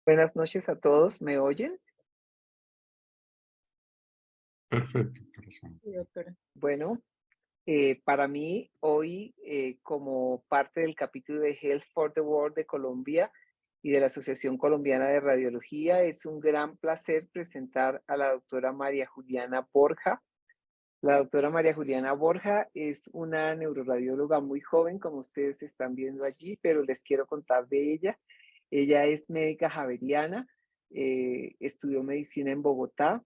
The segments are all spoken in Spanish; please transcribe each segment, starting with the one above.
Buenas noches a todos, ¿me oyen? Perfecto, corazón. Sí, doctora. Bueno, para mí hoy, como parte del capítulo de Health for the World de Colombia y de la Asociación Colombiana de Radiología, es un gran placer presentar a la doctora María Juliana Borja. La doctora María Juliana Borja es una neuroradióloga muy joven, como ustedes están viendo allí, pero les quiero contar de ella. Ella es médica javeriana, estudió medicina en Bogotá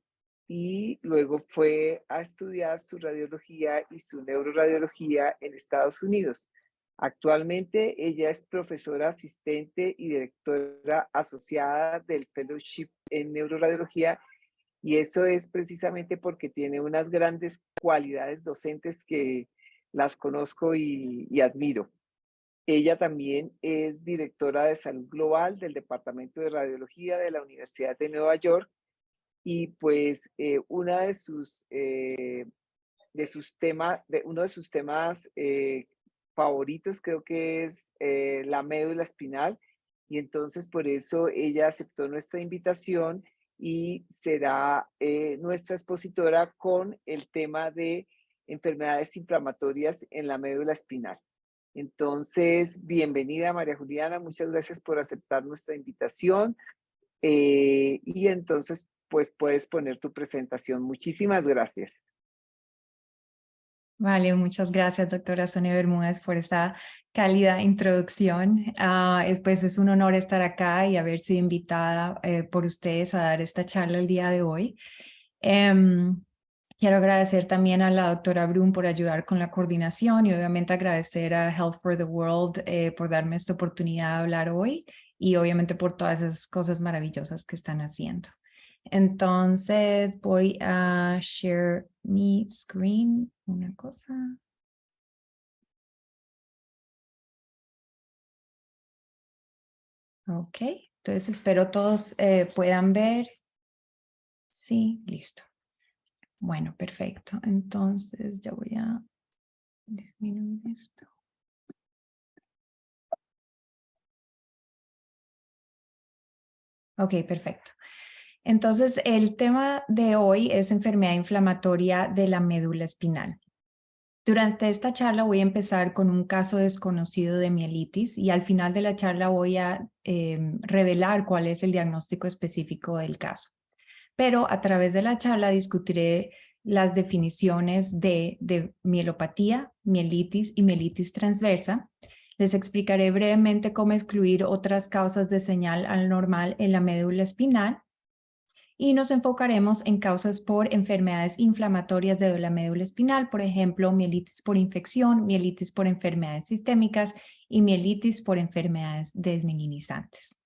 y luego fue a estudiar su radiología y su neuroradiología en Estados Unidos. Actualmente ella es profesora asistente y directora asociada del Fellowship en Neuroradiología, y eso es precisamente porque tiene unas grandes cualidades docentes que las conozco y admiro. Ella también es directora de salud global del Departamento de Radiología de la Universidad de Nueva York, y pues una uno de sus temas favoritos creo que es la médula espinal, y entonces por eso ella aceptó nuestra invitación y será nuestra expositora con el tema de enfermedades inflamatorias en la médula espinal. Entonces, bienvenida María Juliana, muchas gracias por aceptar nuestra invitación, y entonces pues puedes poner tu presentación. Muchísimas gracias. Vale, muchas gracias, doctora Sonia Bermúdez, por esta cálida introducción. Pues es un honor estar acá y haber sido invitada por ustedes a dar esta charla el día de hoy. Quiero agradecer también a la doctora Brun por ayudar con la coordinación y obviamente agradecer a Health for the World por darme esta oportunidad de hablar hoy y obviamente por todas esas cosas maravillosas que están haciendo. Entonces voy a share mi screen, una cosa. Ok, entonces espero todos puedan ver. Sí, listo. Bueno, perfecto. Entonces ya voy a disminuir esto. Ok, perfecto. Entonces, el tema de hoy es enfermedad inflamatoria de la médula espinal. Durante esta charla voy a empezar con un caso desconocido de mielitis y al final de la charla voy a revelar cuál es el diagnóstico específico del caso. Pero a través de la charla discutiré las definiciones de mielopatía, mielitis y mielitis transversa. Les explicaré brevemente cómo excluir otras causas de señal anormal en la médula espinal y nos enfocaremos en causas por enfermedades inflamatorias de la médula espinal, por ejemplo, mielitis por infección, mielitis por enfermedades sistémicas y mielitis por enfermedades desmielinizantes.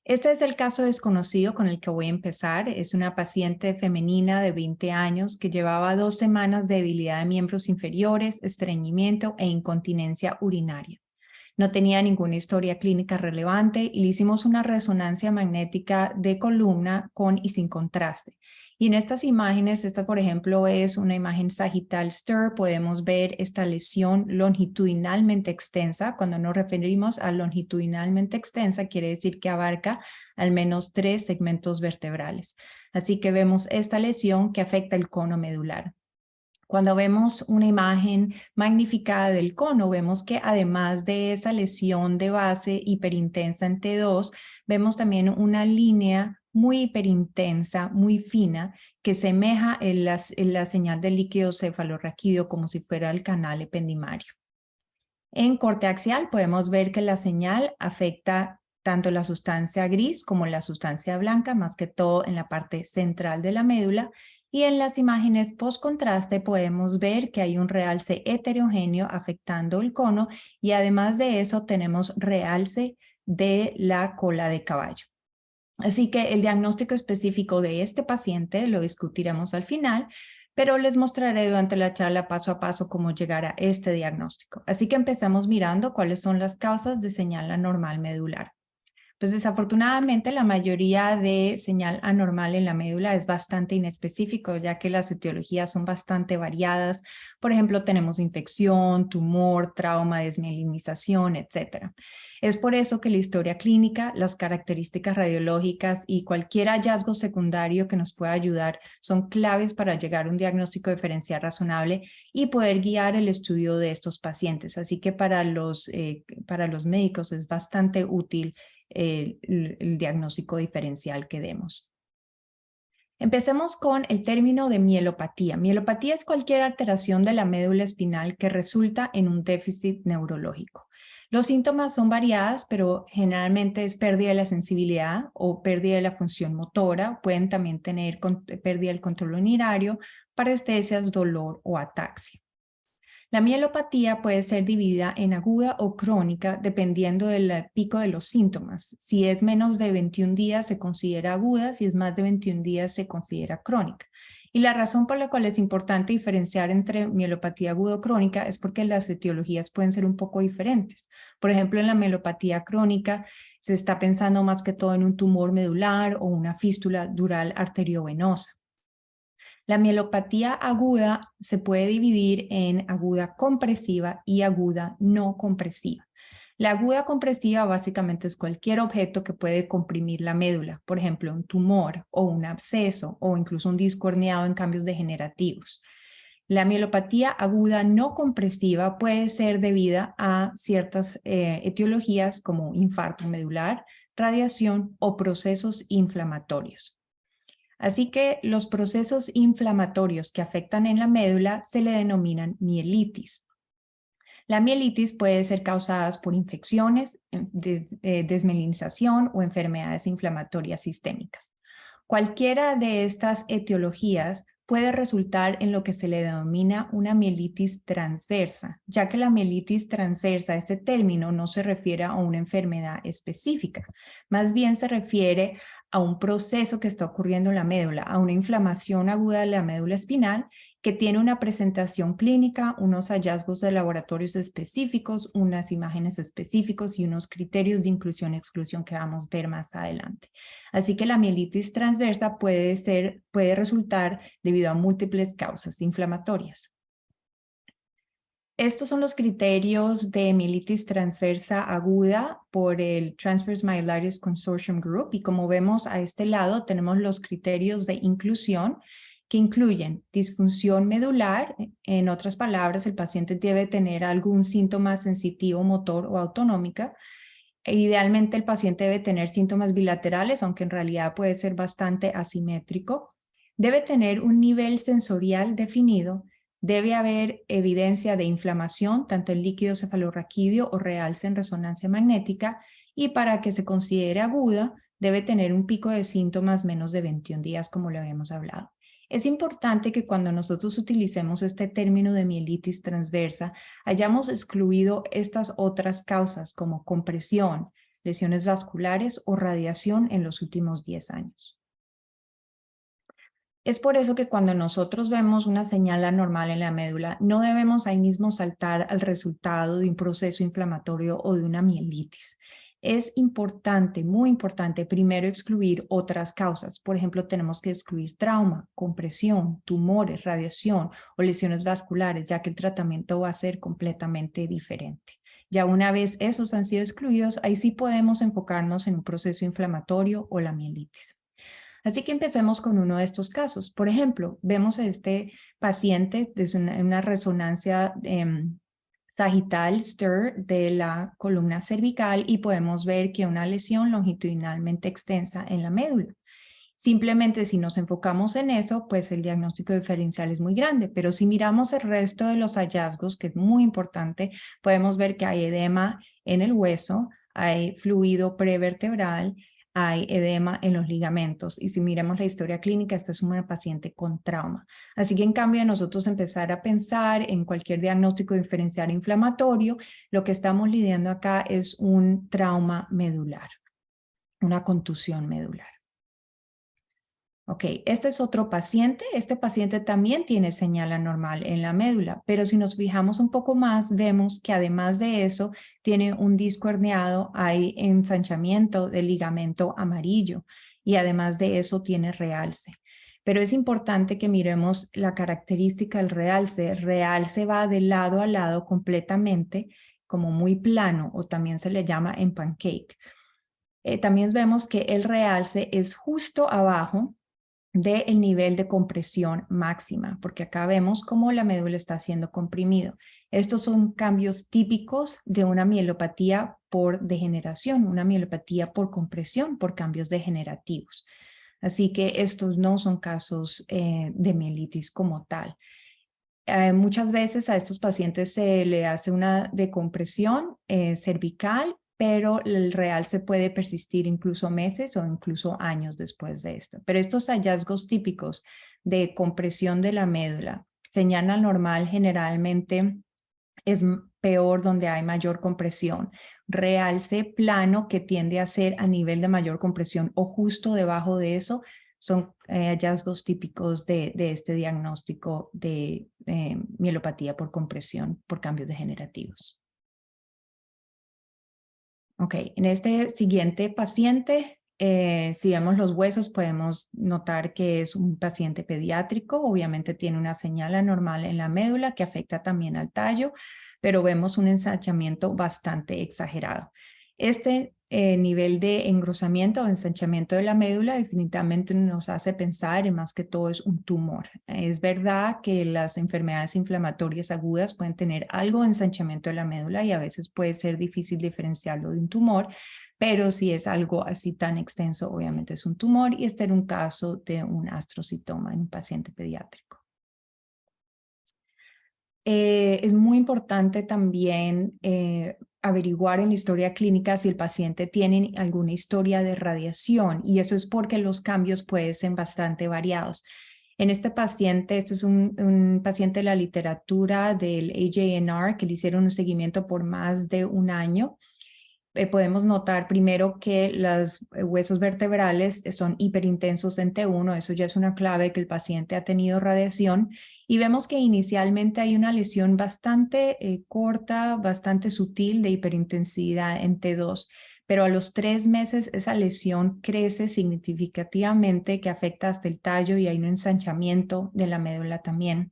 Este es el caso desconocido con el que voy a empezar. Es una paciente femenina de 20 años que llevaba 2 semanas de debilidad de miembros inferiores, estreñimiento e incontinencia urinaria. No tenía ninguna historia clínica relevante y le hicimos una resonancia magnética de columna con y sin contraste. Y en estas imágenes, esta por ejemplo es una imagen sagital STIR, podemos ver esta lesión longitudinalmente extensa. Cuando nos referimos a longitudinalmente extensa, quiere decir que abarca al menos 3 segmentos vertebrales. Así que vemos esta lesión que afecta el cono medular. Cuando vemos una imagen magnificada del cono, vemos que además de esa lesión de base hiperintensa en T2, vemos también una línea muy hiperintensa, muy fina, que semeja en la señal del líquido cefalorraquídeo como si fuera el canal ependimario. En corte axial podemos ver que la señal afecta tanto la sustancia gris como la sustancia blanca, más que todo en la parte central de la médula. Y en las imágenes post-contraste podemos ver que hay un realce heterogéneo afectando el cono y además de eso tenemos realce de la cola de caballo. Así que el diagnóstico específico de este paciente lo discutiremos al final, pero les mostraré durante la charla paso a paso cómo llegar a este diagnóstico. Así que empezamos mirando cuáles son las causas de señal anormal medular. Pues desafortunadamente la mayoría de señal anormal en la médula es bastante inespecífico, ya que las etiologías son bastante variadas. Por ejemplo, tenemos infección, tumor, trauma, desmielinización, etc. Es por eso que la historia clínica, las características radiológicas y cualquier hallazgo secundario que nos pueda ayudar son claves para llegar a un diagnóstico diferencial razonable y poder guiar el estudio de estos pacientes. Así que para los médicos es bastante útil el diagnóstico diferencial que demos. Empecemos con el término de mielopatía. Mielopatía es cualquier alteración de la médula espinal que resulta en un déficit neurológico. Los síntomas son variados, pero generalmente es pérdida de la sensibilidad o pérdida de la función motora. Pueden también tener pérdida del control urinario, parestesias, dolor o ataxia. La mielopatía puede ser dividida en aguda o crónica dependiendo del pico de los síntomas. Si es menos de 21 días se considera aguda, si es más de 21 días se considera crónica. Y la razón por la cual es importante diferenciar entre mielopatía aguda o crónica es porque las etiologías pueden ser un poco diferentes. Por ejemplo, en la mielopatía crónica se está pensando más que todo en un tumor medular o una fístula dural arteriovenosa. La mielopatía aguda se puede dividir en aguda compresiva y aguda no compresiva. La aguda compresiva básicamente es cualquier objeto que puede comprimir la médula, por ejemplo, un tumor o un absceso o incluso un disco herniado en cambios degenerativos. La mielopatía aguda no compresiva puede ser debida a ciertas etiologías como infarto medular, radiación o procesos inflamatorios. Así que los procesos inflamatorios que afectan en la médula se le denominan mielitis. La mielitis puede ser causada por infecciones, desmielinización o enfermedades inflamatorias sistémicas. Cualquiera de estas etiologías puede resultar en lo que se le denomina una mielitis transversa, ya que la mielitis transversa, este término, no se refiere a una enfermedad específica, más bien se refiere a un proceso que está ocurriendo en la médula, a una inflamación aguda de la médula espinal que tiene una presentación clínica, unos hallazgos de laboratorios específicos, unas imágenes específicos y unos criterios de inclusión y exclusión que vamos a ver más adelante. Así que la mielitis transversa puede resultar debido a múltiples causas inflamatorias. Estos son los criterios de mielitis transversa aguda por el Transverse Myelitis Consortium Group y como vemos a este lado tenemos los criterios de inclusión que incluyen disfunción medular, en otras palabras el paciente debe tener algún síntoma sensitivo motor o autonómica. Idealmente el paciente debe tener síntomas bilaterales, aunque en realidad puede ser bastante asimétrico. Debe tener un nivel sensorial definido. Debe haber evidencia de inflamación, tanto en líquido cefalorraquídeo o realce en resonancia magnética, y para que se considere aguda, debe tener un pico de síntomas menos de 21 días, como lo habíamos hablado. Es importante que cuando nosotros utilicemos este término de mielitis transversa, hayamos excluido estas otras causas como compresión, lesiones vasculares o radiación en los últimos 10 años. Es por eso que cuando nosotros vemos una señal anormal en la médula, no debemos ahí mismo saltar al resultado de un proceso inflamatorio o de una mielitis. Es importante, muy importante, primero excluir otras causas. Por ejemplo, tenemos que excluir trauma, compresión, tumores, radiación o lesiones vasculares, ya que el tratamiento va a ser completamente diferente. Ya una vez esos han sido excluidos, ahí sí podemos enfocarnos en un proceso inflamatorio o la mielitis. Así que empecemos con uno de estos casos. Por ejemplo, vemos a este paciente desde una resonancia sagital STIR de la columna cervical y podemos ver que una lesión longitudinalmente extensa en la médula. Simplemente si nos enfocamos en eso, pues el diagnóstico diferencial es muy grande, pero si miramos el resto de los hallazgos, que es muy importante, podemos ver que hay edema en el hueso, hay fluido prevertebral, hay edema en los ligamentos y si miramos la historia clínica, esta es una paciente con trauma. Así que en cambio de nosotros empezar a pensar en cualquier diagnóstico diferencial inflamatorio, lo que estamos lidiando acá es un trauma medular, una contusión medular. Ok, este es otro paciente. Este paciente también tiene señal anormal en la médula, pero si nos fijamos un poco más, vemos que además de eso, tiene un disco herniado, hay ensanchamiento del ligamento amarillo y además de eso tiene realce. Pero es importante que miremos la característica del realce. El realce va de lado a lado completamente, como muy plano, o también se le llama en pancake. También vemos que el realce es justo abajo del nivel de compresión máxima, porque acá vemos cómo la médula está siendo comprimido. Estos son cambios típicos de una mielopatía por degeneración, una mielopatía por compresión, por cambios degenerativos. Así que estos no son casos de mielitis como tal. Muchas veces a estos pacientes se le hace una decompresión cervical, pero el realce puede persistir incluso meses o incluso años después de esto. Pero estos hallazgos típicos de compresión de la médula, señal anormal generalmente es peor donde hay mayor compresión. Realce plano que tiende a ser a nivel de mayor compresión o justo debajo de eso son hallazgos típicos de este diagnóstico de mielopatía por compresión por cambios degenerativos. Ok, en este siguiente paciente, si vemos los huesos, podemos notar que es un paciente pediátrico. Obviamente tiene una señal anormal en la médula que afecta también al tallo, pero vemos un ensanchamiento bastante exagerado. Este nivel de engrosamiento o ensanchamiento de la médula definitivamente nos hace pensar en más que todo es un tumor. Es verdad que las enfermedades inflamatorias agudas pueden tener algo de ensanchamiento de la médula y a veces puede ser difícil diferenciarlo de un tumor, pero si es algo así tan extenso, obviamente es un tumor y este era un caso de un astrocitoma en un paciente pediátrico. Es muy importante también averiguar en la historia clínica si el paciente tiene alguna historia de radiación y eso es porque los cambios pueden ser bastante variados. En este paciente, este es un paciente de la literatura del AJNR que le hicieron un seguimiento por más de un año. Podemos notar primero que los huesos vertebrales son hiperintensos en T1, eso ya es una clave que el paciente ha tenido radiación y vemos que inicialmente hay una lesión bastante corta, bastante sutil de hiperintensidad en T2, pero a los 3 meses esa lesión crece significativamente que afecta hasta el tallo y hay un ensanchamiento de la médula también.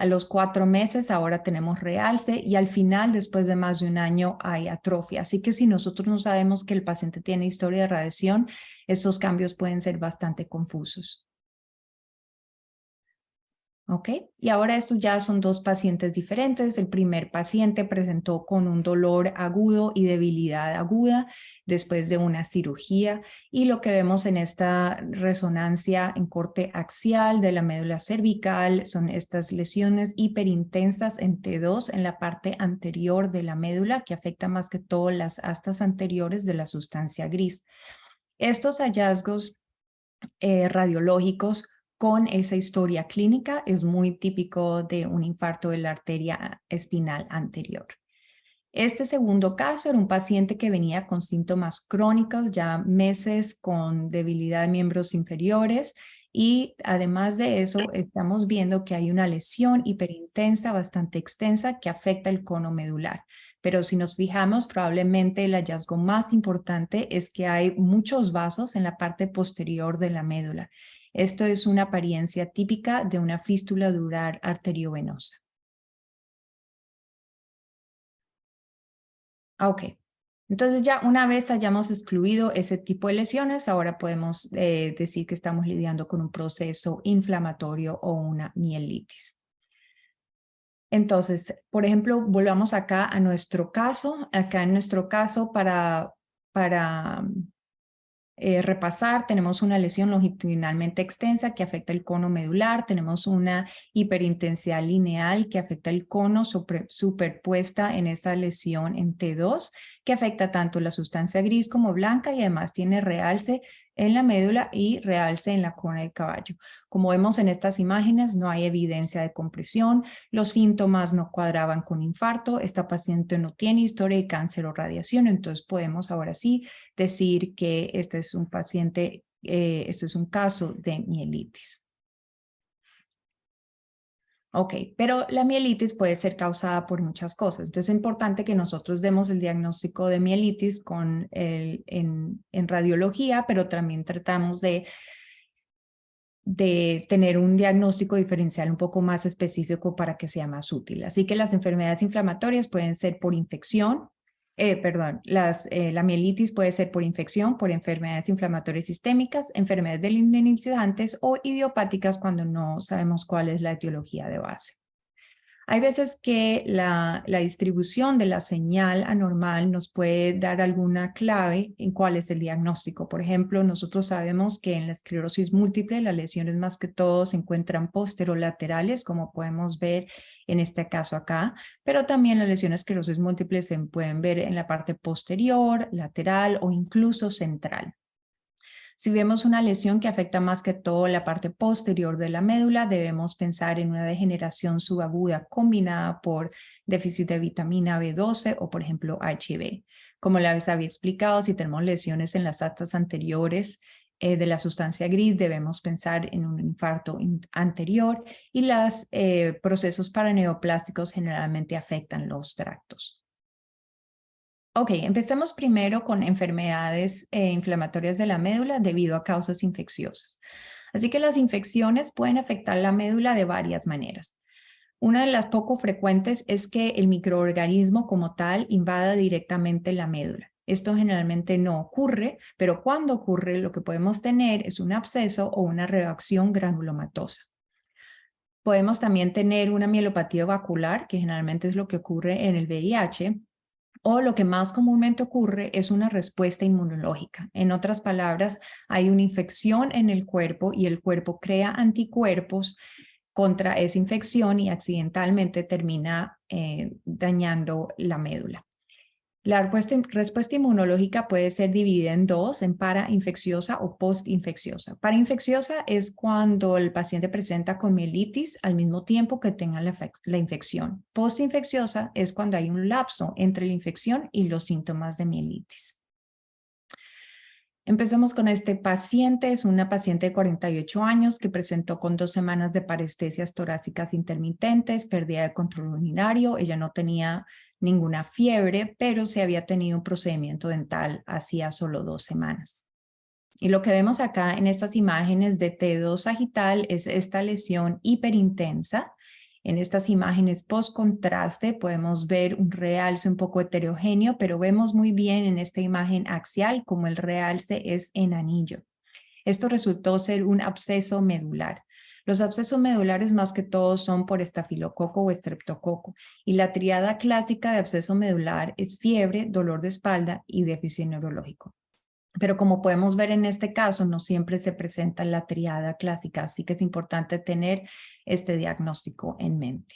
A los 4 meses ahora tenemos realce y al final, después de más de un año, hay atrofia. Así que si nosotros no sabemos que el paciente tiene historia de radiación, estos cambios pueden ser bastante confusos. ¿Ok? Y ahora estos ya son dos pacientes diferentes. El primer paciente presentó con un dolor agudo y debilidad aguda después de una cirugía. Y lo que vemos en esta resonancia en corte axial de la médula cervical son estas lesiones hiperintensas en T2 en la parte anterior de la médula que afecta más que todo las astas anteriores de la sustancia gris. Estos hallazgos radiológicos con esa historia clínica es muy típico de un infarto de la arteria espinal anterior. Este segundo caso era un paciente que venía con síntomas crónicos, ya meses con debilidad de miembros inferiores y además de eso estamos viendo que hay una lesión hiperintensa, bastante extensa que afecta el cono medular. Pero si nos fijamos, probablemente el hallazgo más importante es que hay muchos vasos en la parte posterior de la médula. Esto es una apariencia típica de una fístula dural arteriovenosa. Ok, entonces ya una vez hayamos excluido ese tipo de lesiones, ahora podemos decir que estamos lidiando con un proceso inflamatorio o una mielitis. Entonces, por ejemplo, volvamos acá a nuestro caso. Acá en nuestro caso, para repasar, tenemos una lesión longitudinalmente extensa que afecta el cono medular, tenemos una hiperintensidad lineal que afecta el cono superpuesta en esa lesión en T2, que afecta tanto la sustancia gris como blanca y además tiene realce en la médula y realce en la cola de caballo. Como vemos en estas imágenes, no hay evidencia de compresión, los síntomas no cuadraban con infarto, esta paciente no tiene historia de cáncer o radiación, entonces podemos ahora sí decir que este es un paciente Esto es un caso de mielitis. Ok, pero la mielitis puede ser causada por muchas cosas. Entonces es importante que nosotros demos el diagnóstico de mielitis en radiología, pero también tratamos de tener un diagnóstico diferencial un poco más específico para que sea más útil. Así que las enfermedades inflamatorias pueden ser por infección, la mielitis puede ser por infección, por enfermedades inflamatorias sistémicas, enfermedades delinquentantes o idiopáticas cuando no sabemos cuál es la etiología de base. Hay veces que la distribución de la señal anormal nos puede dar alguna clave en cuál es el diagnóstico. Por ejemplo, nosotros sabemos que en la esclerosis múltiple las lesiones más que todo se encuentran posterolaterales, como podemos ver en este caso acá, pero también las lesiones de esclerosis múltiple se pueden ver en la parte posterior, lateral o incluso central. Si vemos una lesión que afecta más que todo la parte posterior de la médula, debemos pensar en una degeneración subaguda combinada por déficit de vitamina B12 o, por ejemplo, HIV. Como les había explicado, si tenemos lesiones en las astas anteriores de la sustancia gris, debemos pensar en un infarto anterior y los procesos paraneoplásticos generalmente afectan los tractos. Ok, empecemos primero con enfermedades inflamatorias de la médula debido a causas infecciosas. Así que las infecciones pueden afectar la médula de varias maneras. Una de las poco frecuentes es que el microorganismo como tal invada directamente la médula. Esto generalmente no ocurre, pero cuando ocurre lo que podemos tener es un absceso o una reacción granulomatosa. Podemos también tener una mielopatía vacular, que generalmente es lo que ocurre en el VIH, o lo que más comúnmente ocurre es una respuesta inmunológica. En otras palabras, hay una infección en el cuerpo y el cuerpo crea anticuerpos contra esa infección y accidentalmente termina dañando la médula. La respuesta inmunológica puede ser dividida en dos, en parainfecciosa o postinfecciosa. Parainfecciosa es cuando el paciente presenta con mielitis al mismo tiempo que tenga la infección. Postinfecciosa es cuando hay un lapso entre la infección y los síntomas de mielitis. Empezamos con este paciente. Es una paciente de 48 años que presentó con 2 semanas de parestesias torácicas intermitentes, pérdida de control urinario. Ella no tenía ninguna fiebre, pero se había tenido un procedimiento dental hacía solo 2 semanas. Y lo que vemos acá en estas imágenes de T2 sagital es esta lesión hiperintensa. En estas imágenes post-contraste podemos ver un realce un poco heterogéneo, pero vemos muy bien en esta imagen axial como el realce es en anillo. Esto resultó ser un absceso medular. Los abscesos medulares más que todo son por estafilococo o estreptococo, y la tríada clásica de absceso medular es fiebre, dolor de espalda y déficit neurológico. Pero como podemos ver en este caso, no siempre se presenta la tríada clásica, así que es importante tener este diagnóstico en mente.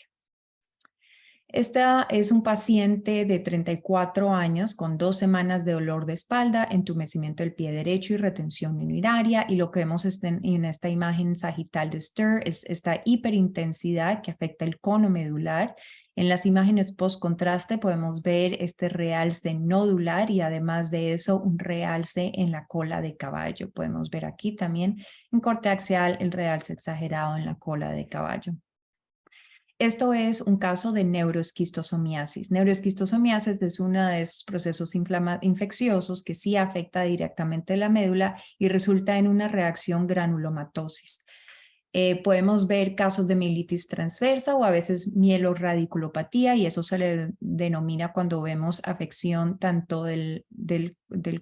Esta es un paciente de 34 años con 2 semanas de dolor de espalda, entumecimiento del pie derecho y retención urinaria. Y lo que vemos en esta imagen sagital de STIR es esta hiperintensidad que afecta el cono medular. En las imágenes post-contraste podemos ver este realce nodular y además de eso un realce en la cola de caballo. Podemos ver aquí también en corte axial el realce exagerado en la cola de caballo. Esto es un caso de neuroesquistosomiasis. Neuroesquistosomiasis es uno de esos procesos infecciosos que sí afecta directamente la médula y resulta en una reacción granulomatosis. Podemos ver casos de mielitis transversa o a veces mieloradiculopatía, y eso se le denomina cuando vemos afección tanto del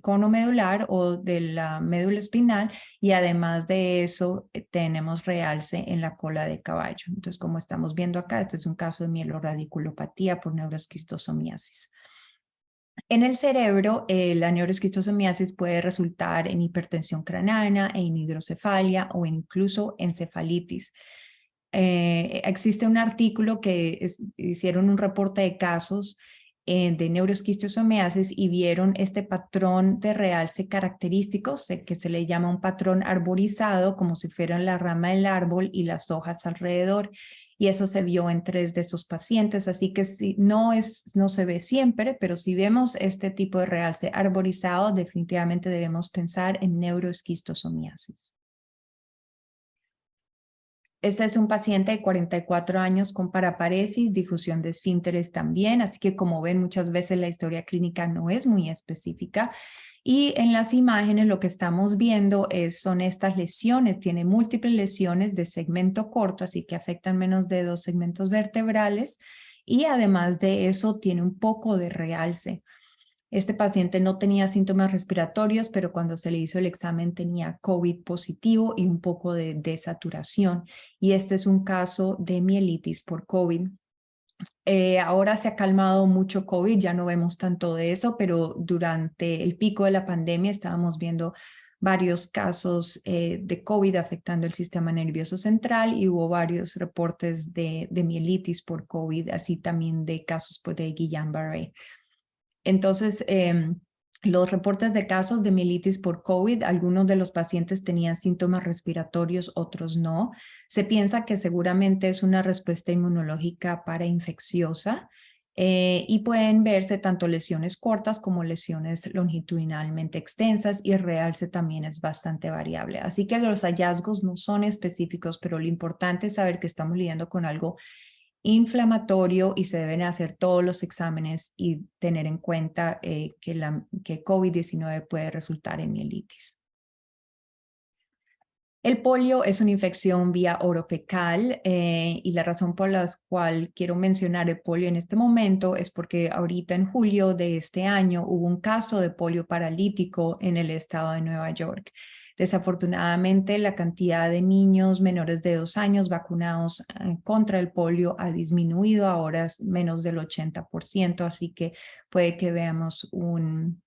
cono medular o de la médula espinal, y además de eso tenemos realce en la cola de caballo. Entonces, como estamos viendo acá, este es un caso de mieloradiculopatía por neuroesquistosomiasis. En el cerebro, la neuroesquistosomiasis puede resultar en hipertensión craneana, en hidrocefalia o incluso encefalitis. Existe un artículo que hicieron un reporte de casos de neuroesquistosomiasis y vieron este patrón de realce característico, que se le llama un patrón arborizado, como si fueran la rama del árbol y las hojas alrededor. Y eso se vio en 3 de estos pacientes, así que no se ve siempre, pero si vemos este tipo de realce arborizado, definitivamente debemos pensar en neuroesquistosomiasis. Este es un paciente de 44 años con paraparesis, difusión de esfínteres también, así que como ven muchas veces la historia clínica no es muy específica. Y en las imágenes lo que estamos viendo son estas lesiones, tiene múltiples lesiones de segmento corto, así que afectan menos de 2 segmentos vertebrales y además de eso tiene un poco de realce. Este paciente no tenía síntomas respiratorios, pero cuando se le hizo el examen tenía COVID positivo y un poco de desaturación. Y este es un caso de mielitis por COVID. Ahora se ha calmado mucho COVID, ya no vemos tanto de eso, pero durante el pico de la pandemia estábamos viendo varios casos de COVID afectando el sistema nervioso central y hubo varios reportes de mielitis por COVID, así también de casos de Guillain-Barré. Entonces, los reportes de casos de mielitis por COVID, algunos de los pacientes tenían síntomas respiratorios, otros no. Se piensa que seguramente es una respuesta inmunológica parainfecciosa y pueden verse tanto lesiones cortas como lesiones longitudinalmente extensas y el realce también es bastante variable. Así que los hallazgos no son específicos, pero lo importante es saber que estamos lidiando con algo inflamatorio y se deben hacer todos los exámenes y tener en cuenta que COVID-19 puede resultar en mielitis. El polio es una infección vía orofecal y la razón por la cual quiero mencionar el polio en este momento es porque ahorita en julio de este año hubo un caso de polio paralítico en el estado de Nueva York. Desafortunadamente, la cantidad de niños menores de 2 años vacunados contra el polio ha disminuido, ahora es menos del 80%, así que puede que veamos un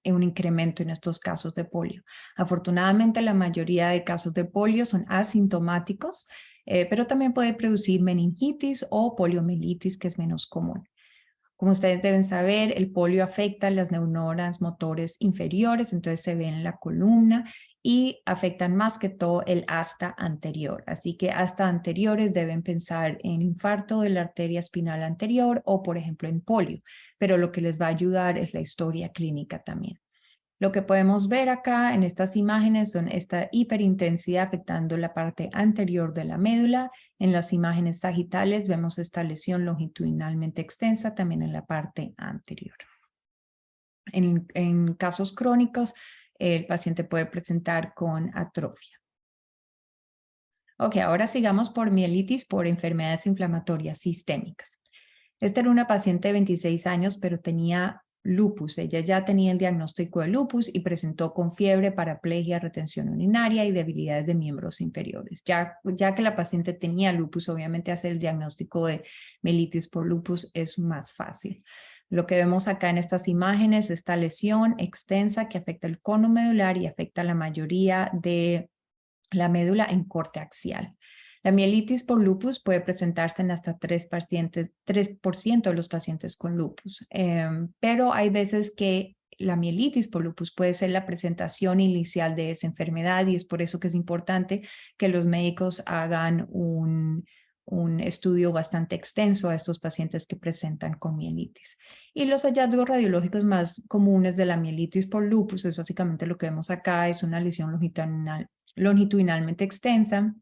incremento en estos casos de polio. Afortunadamente, la mayoría de casos de polio son asintomáticos, pero también puede producir meningitis o poliomielitis, que es menos común. Como ustedes deben saber, el polio afecta las neuronas motores inferiores, entonces se ve en la columna y afectan más que todo el asta anterior. Así que asta anteriores deben pensar en infarto de la arteria espinal anterior o, por ejemplo, en polio, pero lo que les va a ayudar es la historia clínica también. Lo que podemos ver acá en estas imágenes son esta hiperintensidad afectando la parte anterior de la médula. En las imágenes sagitales vemos esta lesión longitudinalmente extensa también en la parte anterior. En casos crónicos, el paciente puede presentar con atrofia. Ok, ahora sigamos por mielitis por enfermedades inflamatorias sistémicas. Esta era una paciente de 26 años, pero tenía lupus. Ella ya tenía el diagnóstico de lupus y presentó con fiebre, paraplegia, retención urinaria y debilidades de miembros inferiores. Ya que la paciente tenía lupus, obviamente hacer el diagnóstico de mielitis por lupus es más fácil. Lo que vemos acá en estas imágenes, esta lesión extensa que afecta el cono medular y afecta a la mayoría de la médula en corte axial. La mielitis por lupus puede presentarse en hasta 3% de los pacientes con lupus, pero hay veces que la mielitis por lupus puede ser la presentación inicial de esa enfermedad y es por eso que es importante que los médicos hagan un estudio bastante extenso a estos pacientes que presentan con mielitis. Y los hallazgos radiológicos más comunes de la mielitis por lupus es básicamente lo que vemos acá, es una lesión longitudinalmente extensa,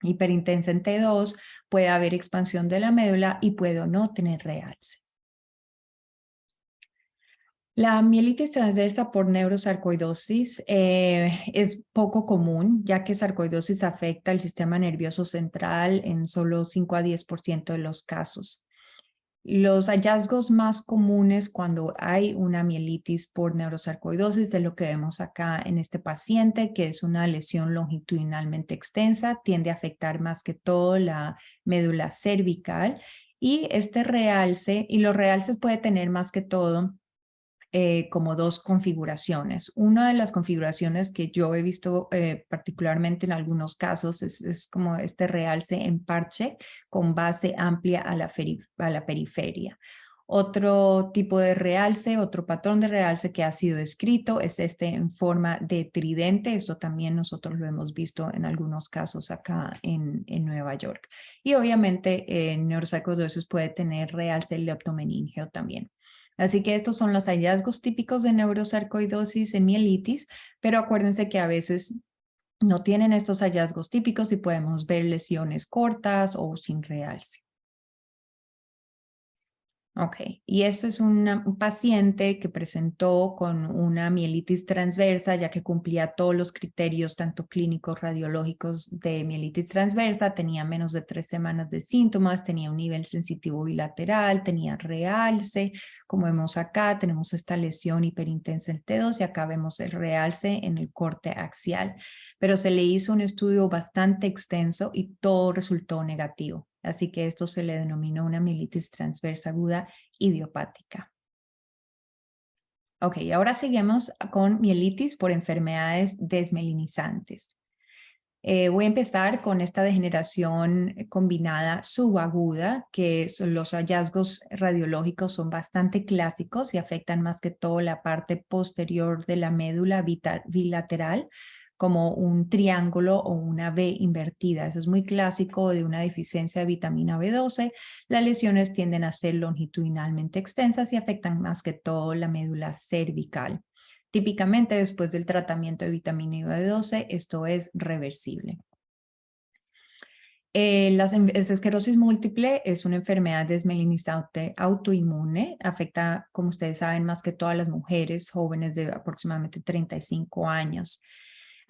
hiperintensa en T2, puede haber expansión de la médula y puede o no tener realce. La mielitis transversa por neurosarcoidosis es poco común, ya que sarcoidosis afecta el sistema nervioso central en solo 5 a 10% de los casos. Los hallazgos más comunes cuando hay una mielitis por neurosarcoidosis es lo que vemos acá en este paciente, que es una lesión longitudinalmente extensa, tiende a afectar más que todo la médula cervical y este realce, y los realces puede tener más que todo como 2 configuraciones. Una de las configuraciones que yo he visto particularmente en algunos casos es como este realce en parche con base amplia a la periferia. Otro tipo de realce, otro patrón de realce que ha sido descrito es este en forma de tridente. Esto también nosotros lo hemos visto en algunos casos acá en Nueva York. Y obviamente en neurosarcoidosis puede tener realce leptomeningeo también. Así que estos son los hallazgos típicos de neurosarcoidosis en mielitis, pero acuérdense que a veces no tienen estos hallazgos típicos y podemos ver lesiones cortas o sin realce. Ok, y esto es un paciente que presentó con una mielitis transversa, ya que cumplía todos los criterios, tanto clínicos, radiológicos de mielitis transversa, tenía menos de 3 semanas de síntomas, tenía un nivel sensitivo bilateral, tenía realce, como vemos acá, tenemos esta lesión hiperintensa en T2 y acá vemos el realce en el corte axial, pero se le hizo un estudio bastante extenso y todo resultó negativo. Así que esto se le denominó una mielitis transversa aguda idiopática. Ok, ahora seguimos con mielitis por enfermedades desmelinizantes. Voy a empezar con esta degeneración combinada subaguda, que los hallazgos radiológicos son bastante clásicos y afectan más que todo la parte posterior de la médula bilateral, como un triángulo o una V invertida. Eso es muy clásico de una deficiencia de vitamina B12. Las lesiones tienden a ser longitudinalmente extensas y afectan más que todo la médula cervical. Típicamente después del tratamiento de vitamina B12, esto es reversible. La esclerosis múltiple es una enfermedad desmelinizante autoinmune. Afecta, como ustedes saben, más que todas las mujeres jóvenes de aproximadamente 35 años.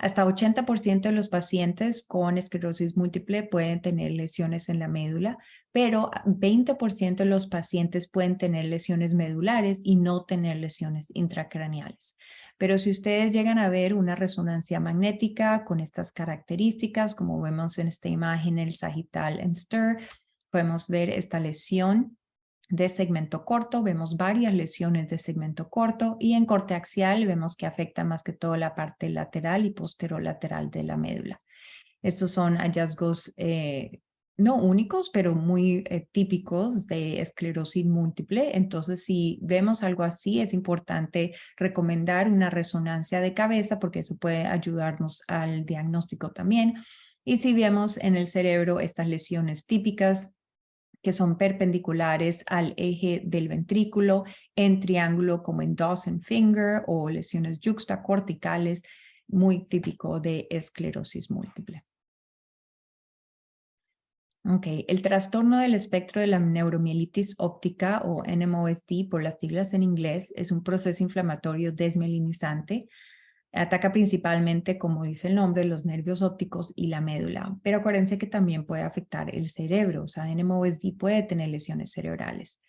Hasta 80% de los pacientes con esclerosis múltiple pueden tener lesiones en la médula, pero 20% de los pacientes pueden tener lesiones medulares y no tener lesiones intracraneales. Pero si ustedes llegan a ver una resonancia magnética con estas características, como vemos en esta imagen, el sagital en STIR, podemos ver esta lesión de segmento corto, vemos varias lesiones de segmento corto y en corte axial vemos que afecta más que todo la parte lateral y posterolateral de la médula. Estos son hallazgos no únicos, pero muy típicos de esclerosis múltiple. Entonces, si vemos algo así, es importante recomendar una resonancia de cabeza porque eso puede ayudarnos al diagnóstico también. Y si vemos en el cerebro estas lesiones típicas, que son perpendiculares al eje del ventrículo, en triángulo como en Dawson Finger o lesiones yuxtacorticales, muy típico de esclerosis múltiple. Ok, el trastorno del espectro de la neuromielitis óptica o NMOSD por las siglas en inglés es un proceso inflamatorio desmielinizante. Ataca principalmente, como dice el nombre, los nervios ópticos y la médula, pero acuérdense que también puede afectar el cerebro, o sea, NMOSD puede tener lesiones cerebrales.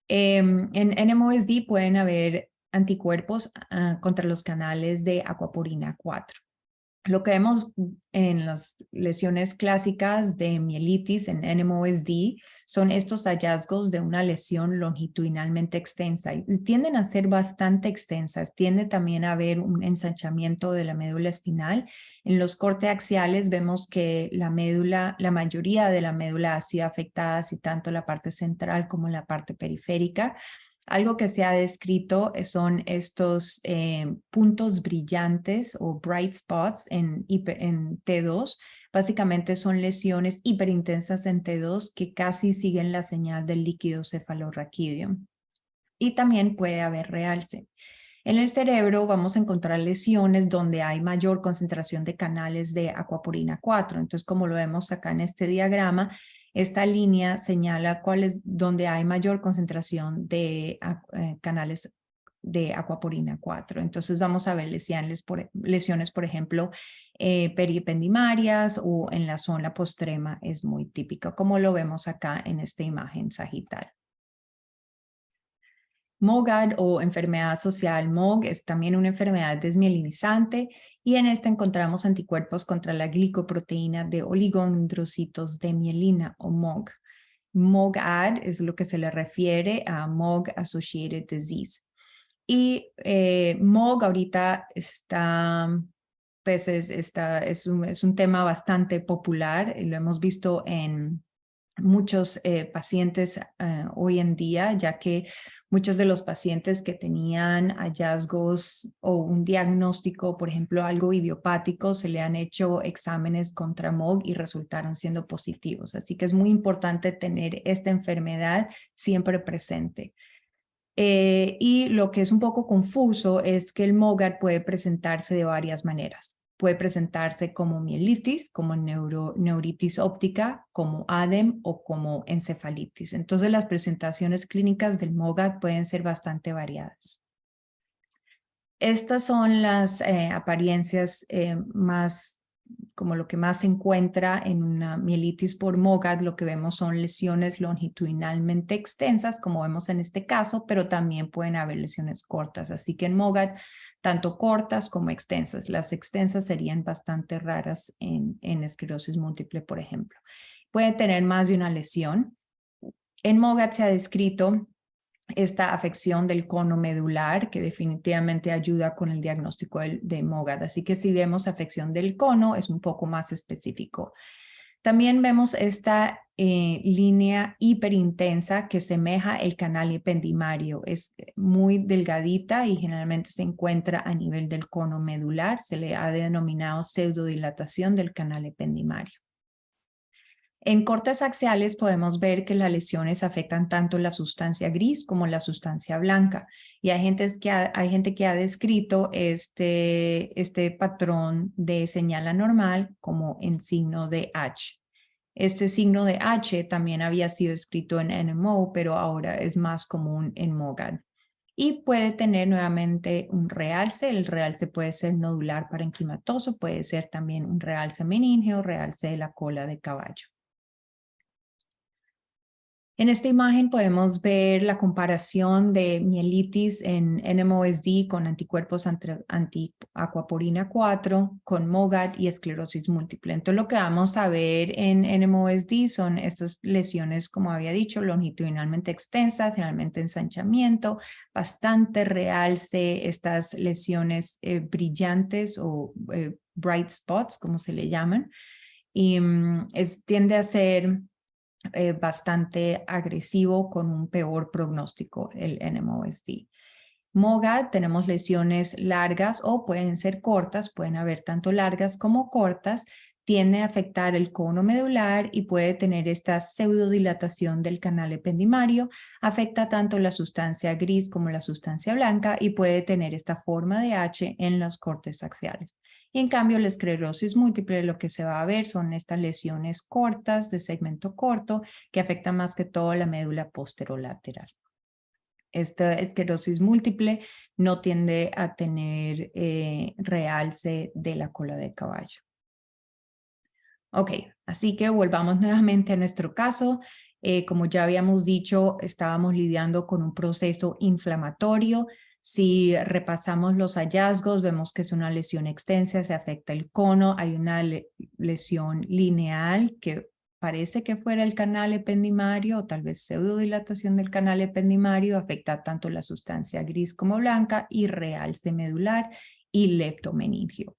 En NMOSD pueden haber anticuerpos contra los canales de aquaporina 4. Lo que vemos en las lesiones clásicas de mielitis en NMOSD son estos hallazgos de una lesión longitudinalmente extensa y tienden a ser bastante extensas. Tiende también a haber un ensanchamiento de la médula espinal. En los cortes axiales vemos que la mayoría de la médula ha sido afectada, así tanto la parte central como la parte periférica. Algo que se ha descrito son estos puntos brillantes o bright spots en T2. Básicamente son lesiones hiperintensas en T2 que casi siguen la señal del líquido cefalorraquídeo. Y también puede haber realce. En el cerebro vamos a encontrar lesiones donde hay mayor concentración de canales de aquaporina 4. Entonces, como lo vemos acá en este diagrama, esta línea señala donde hay mayor concentración de canales de aquaporina 4. Entonces vamos a ver lesiones, por ejemplo, peripendimarias o en la zona postrema es muy típica, como lo vemos acá en esta imagen sagital. MOGAD o enfermedad social MOG es también una enfermedad desmielinizante y en esta encontramos anticuerpos contra la glicoproteína de oligodendrocitos de mielina o MOG. MOGAD es lo que se le refiere a MOG Associated Disease. Y MOG ahorita es un tema bastante popular, lo hemos visto en muchos pacientes hoy en día, ya que muchos de los pacientes que tenían hallazgos o un diagnóstico, por ejemplo, algo idiopático, se le han hecho exámenes contra MOG y resultaron siendo positivos. Así que es muy importante tener esta enfermedad siempre presente. Y lo que es un poco confuso es que el MOGAD puede presentarse de varias maneras. Puede presentarse como mielitis, como neuritis óptica, como ADEM o como encefalitis. Entonces las presentaciones clínicas del MOGAD pueden ser bastante variadas. Estas son las apariencias más, como lo que más se encuentra en una mielitis por MOGAD. Lo que vemos son lesiones longitudinalmente extensas, como vemos en este caso, pero también pueden haber lesiones cortas. Así que en MOGAD, tanto cortas como extensas. Las extensas serían bastante raras en esclerosis múltiple, por ejemplo. Puede tener más de una lesión. En MOGAD se ha descrito esta afección del cono medular, que definitivamente ayuda con el diagnóstico de MOGAD. Así que si vemos afección del cono, es un poco más específico. También vemos esta línea hiperintensa que semeja el canal ependimario. Es muy delgadita y generalmente se encuentra a nivel del cono medular. Se le ha denominado pseudodilatación del canal ependimario. En cortes axiales podemos ver que las lesiones afectan tanto la sustancia gris como la sustancia blanca. Y hay gente que ha descrito este patrón de señal anormal como en signo de H. Este signo de H también había sido escrito en NMO, pero ahora es más común en MOGAD. Y puede tener nuevamente un realce. El realce puede ser nodular parenquimatoso, puede ser también un realce meningeo, realce de la cola de caballo. En esta imagen podemos ver la comparación de mielitis en NMOSD con anticuerpos anti-aquaporina 4, con MOGAD y esclerosis múltiple. Entonces lo que vamos a ver en NMOSD son estas lesiones, como había dicho, longitudinalmente extensas, generalmente ensanchamiento, bastante realce, estas lesiones brillantes o bright spots, como se le llaman, y tiende a ser bastante agresivo con un peor pronóstico, el NMOSD. MOGAD, tenemos lesiones largas o pueden ser cortas, pueden haber tanto largas como cortas, tiende a afectar el cono medular y puede tener esta pseudodilatación del canal ependimario, afecta tanto la sustancia gris como la sustancia blanca y puede tener esta forma de H en los cortes axiales. Y en cambio, la esclerosis múltiple, lo que se va a ver son estas lesiones cortas de segmento corto que afectan más que todo la médula posterolateral. Esta esclerosis múltiple no tiende a tener realce de la cola de caballo. Ok, así que volvamos nuevamente a nuestro caso. Como ya habíamos dicho, estábamos lidiando con un proceso inflamatorio. Si repasamos los hallazgos, vemos que es una lesión extensa, se afecta el cono, hay una lesión lineal que parece que fuera el canal ependimario o tal vez pseudodilatación del canal ependimario, afecta tanto la sustancia gris como blanca y realce medular y leptomeningio.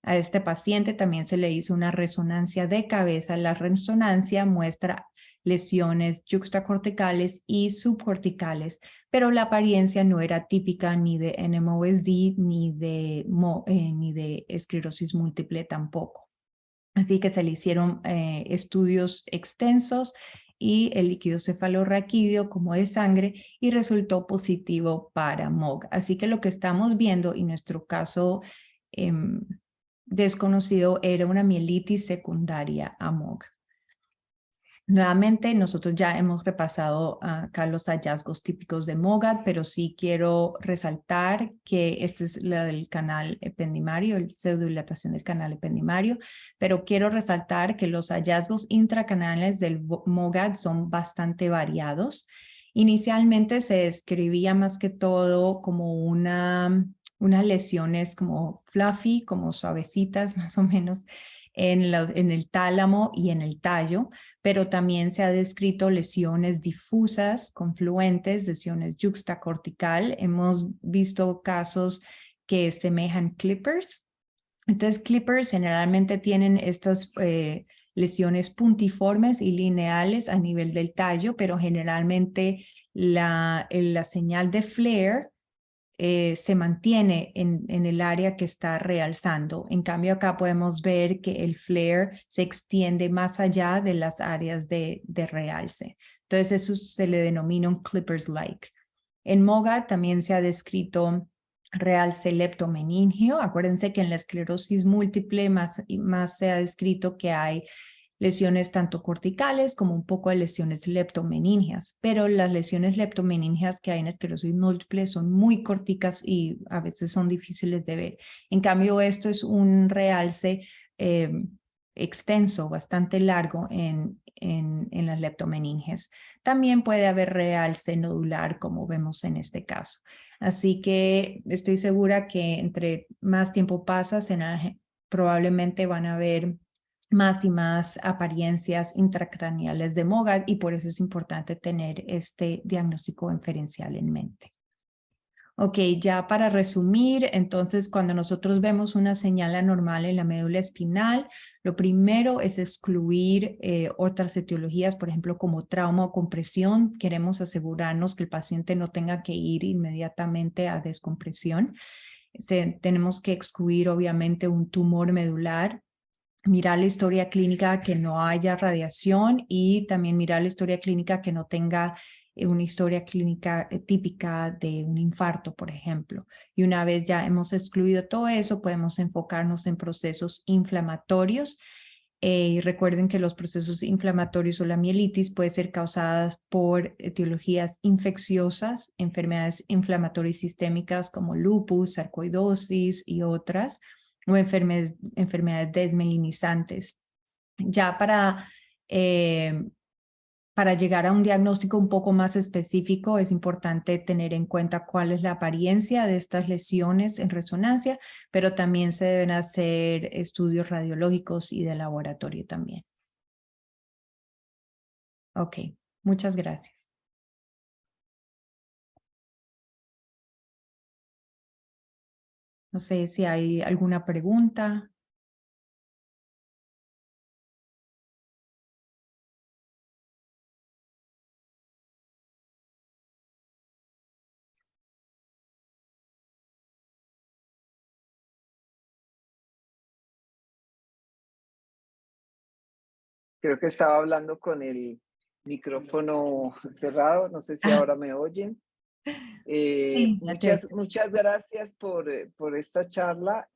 A este paciente también se le hizo una resonancia de cabeza. La resonancia muestra lesiones yuxtacorticales y subcorticales, pero la apariencia no era típica ni de NMOSD ni de esclerosis múltiple tampoco. Así que se le hicieron estudios extensos y el líquido cefalorraquídeo como de sangre y resultó positivo para MOG. Así que lo que estamos viendo en nuestro caso desconocido era una mielitis secundaria a MOG. Nuevamente, nosotros ya hemos repasado acá los hallazgos típicos de MOGAD, pero sí quiero resaltar que este es la del canal ependimario, el pseudodilatación del canal ependimario, pero quiero resaltar que los hallazgos intracanales del MOGAD son bastante variados. Inicialmente se describía más que todo como unas lesiones como fluffy, como suavecitas más o menos en el tálamo y en el tallo, pero también se ha descrito lesiones difusas, confluentes, lesiones yuxtacortical. Hemos visto casos que semejan clippers. Entonces, clippers generalmente tienen estas lesiones puntiformes y lineales a nivel del tallo, pero generalmente la señal de flare se mantiene en el área que está realzando. En cambio, acá podemos ver que el flare se extiende más allá de las áreas de realce. Entonces, eso se le denomina un clippers-like. En MOGAD también se ha descrito realce leptomeningio. Acuérdense que en la esclerosis múltiple más se ha descrito que hay lesiones tanto corticales como un poco de lesiones leptomeningias, pero las lesiones leptomeningias que hay en esclerosis múltiple son muy corticas y a veces son difíciles de ver. En cambio, esto es un realce extenso, bastante largo en las leptomeninges. También puede haber realce nodular, como vemos en este caso. Así que estoy segura que entre más tiempo pasa, probablemente van a haber más y más apariencias intracraneales de MOGAD y por eso es importante tener este diagnóstico inferencial en mente. Ok, ya para resumir, entonces cuando nosotros vemos una señal anormal en la médula espinal, lo primero es excluir otras etiologías, por ejemplo, como trauma o compresión. Queremos asegurarnos que el paciente no tenga que ir inmediatamente a descompresión. Tenemos que excluir obviamente un tumor medular, mirar la historia clínica que no haya radiación y también mirar la historia clínica que no tenga una historia clínica típica de un infarto, por ejemplo. Y una vez ya hemos excluido todo eso, podemos enfocarnos en procesos inflamatorios. Y recuerden que los procesos inflamatorios o la mielitis pueden ser causadas por etiologías infecciosas, enfermedades inflamatorias sistémicas como lupus, sarcoidosis y otras, o enfermedades desmelinizantes. Ya para llegar a un diagnóstico un poco más específico, es importante tener en cuenta cuál es la apariencia de estas lesiones en resonancia, pero también se deben hacer estudios radiológicos y de laboratorio también. Ok, muchas gracias. No sé si hay alguna pregunta. Creo que estaba hablando con el micrófono cerrado, no sé si ahora me oyen. Sí, Muchas gracias por esta charla.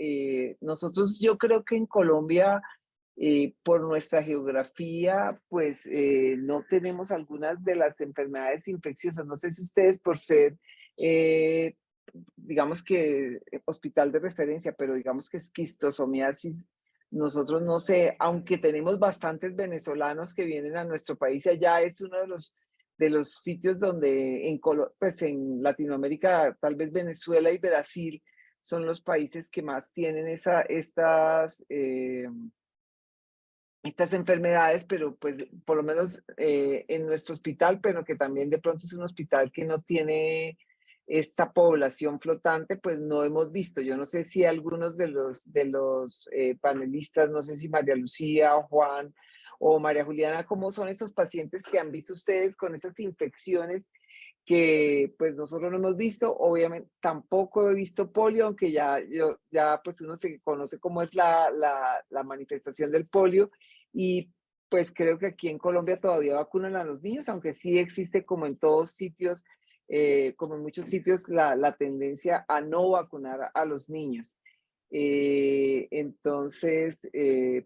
Nosotros, yo creo que en Colombia, por nuestra geografía, pues no tenemos algunas de las enfermedades infecciosas. No sé si ustedes por ser, digamos que hospital de referencia, pero digamos que esquistosomiasis, nosotros no sé, aunque tenemos bastantes venezolanos que vienen a nuestro país, allá es uno de los sitios donde pues en Latinoamérica, tal vez Venezuela y Brasil son los países que más tienen estas enfermedades, pero pues por lo menos en nuestro hospital, pero que también de pronto es un hospital que no tiene esta población flotante, pues no hemos visto. Yo no sé si algunos de los panelistas, no sé si María Lucía o Juan o María Juliana, ¿cómo son esos pacientes que han visto ustedes con esas infecciones que pues nosotros no hemos visto? Obviamente tampoco he visto polio, aunque ya pues uno se conoce cómo es la manifestación del polio, y pues creo que aquí en Colombia todavía vacunan a los niños, aunque sí existe como en todos sitios, como en muchos sitios, la tendencia a no vacunar a los niños. Entonces,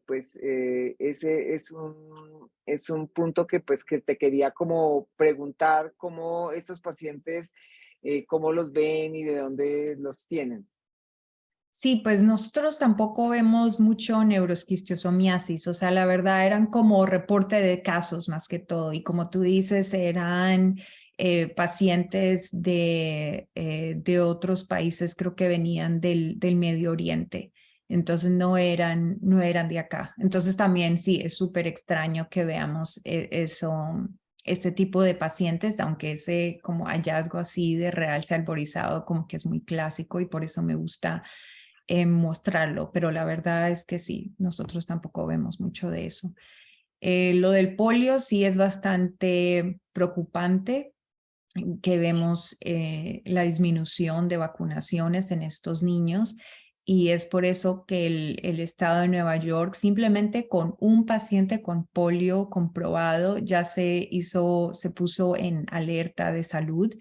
pues ese es un punto que pues que te quería como preguntar cómo estos pacientes, cómo los ven y de dónde los tienen. Sí, pues nosotros tampoco vemos mucho neuroesquistiosomiasis, o sea, la verdad eran como reporte de casos más que todo, y como tú dices, eran pacientes de otros países, creo que venían del Medio Oriente, entonces no eran de acá. Entonces también sí, es súper extraño que veamos este tipo de pacientes, aunque ese como hallazgo así de realce alborizado como que es muy clásico y por eso me gusta mostrarlo, pero la verdad es que sí, nosotros tampoco vemos mucho de eso. Lo del polio sí es bastante preocupante, que vemos la disminución de vacunaciones en estos niños, y es por eso que el estado de Nueva York, simplemente con un paciente con polio comprobado, ya se puso en alerta de salud.